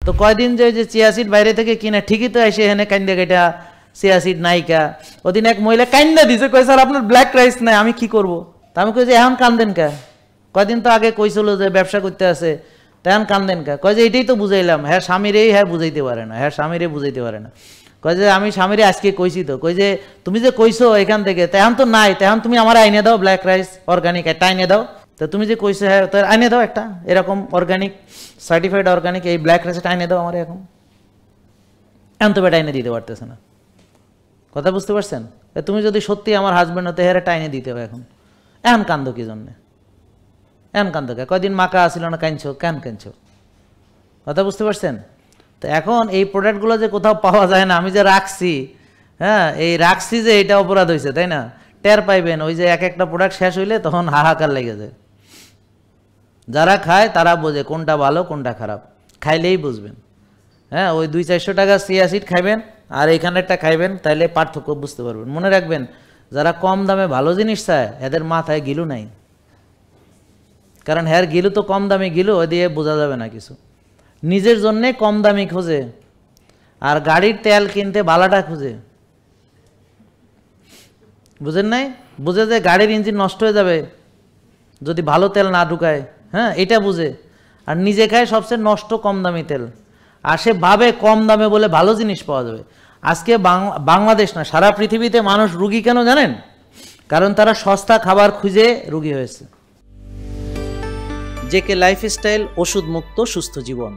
তো কয়দিন যে চিয়া সিড বাইরে থেকে কিনে ঠিকই তো এসে এখানে কান্দে কেটা চিয়া সিড নাইকা। ওদিন এক মহিলা কান্দা দিছে, কই স্যার আপনার ব্ল্যাক রাইস নাই, আমি কি করব? তা আমি কই যে এখন কান্দেন কে? কয়দিন তো আগে কইছিল যে ব্যবসা করতে আছে, তেমন কান্দেন কে? কয় যে এটাই তো বুঝাইলাম। হ্যাঁ স্বামীরেই হ্যাঁ বুঝাইতে পারে না, হ্যাঁ স্বামীরে বুঝাইতে পারে না। কয় যে আমি স্বামীরে আজকে কইছি তো। কই যে তুমি যে কইছো এখান থেকে, তেমন তো নাই, তেমন তুমি আমার আইনে দাও ব্ল্যাক রাইস অর্গানিক, একটা আইনে দাও। তো তুমি যে কইছো হ্যাঁ তার আইনে দাও একটা, এরকম অর্গানিক সার্টিফাইড অর্গানিক এই ব্ল্যাক রাইসটা আইনে দাও আমার এখন। এখন তো বেটা আইনে দিতে পারতেছে না। কথা বুঝতে পারছেন? তুমি যদি সত্যি আমার হাজব্যান্ড হতে, হেরে টাইনে দিতে হবে এখন। এখন কান্দো কি জন্যে? এখন কান্দো কে? কয়দিন মাকা আসিল না, কাঁদছো কেন? কাঁদছো? কথা বুঝতে পারছেন? তো এখন এই প্রোডাক্টগুলো যে কোথাও পাওয়া যায় না, আমি যে রাখছি, হ্যাঁ এই রাখছি যে এটা অপরাধ হয়েছে, তাই না? টের পাইবেন ওই যে এক একটা প্রোডাক্ট শেষ হইলে তখন হাহাকার লেগে যায়। যারা খায় তারা বোঝে কোনটা ভালো কোনটা খারাপ, খাইলেই বুঝবেন। হ্যাঁ ওই 200-400 টাকা চিয়া সিড খাইবেন আর এইখানেরটা খাইবেন, তাইলে পার্থক্য বুঝতে পারবেন। মনে রাখবেন, যারা কম দামে ভালো জিনিস চায় এদের মাথায় গিলু নাই, কারণ হ্যার গিলু তো কম দামি গিলু, ওই দিয়ে বোঝা যাবে না কিছু। নিজের জন্যে কম দামি খোঁজে আর গাড়ির তেল কিনতে বালাটা খুঁজে, বুঝেন নাই? বুঝে যে গাড়ির ইঞ্জিন নষ্ট হয়ে যাবে যদি ভালো তেল না ঢুকায়, হ্যাঁ এটা বুঝে। আর নিজে খায় সবচেয়ে নষ্ট কম দামি তেল, আর সে ভাবে কম দামে বলে ভালো জিনিস পাওয়া যাবে। আজকে বাংলাদেশ না সারা পৃথিবীতে মানুষ রুগী কেন জানেন? কারণ তারা সস্তা খাবার খুঁজে রুগী হয়েছে। জেকে লাইফস্টাইল, ওষুধ মুক্ত সুস্থ জীবন।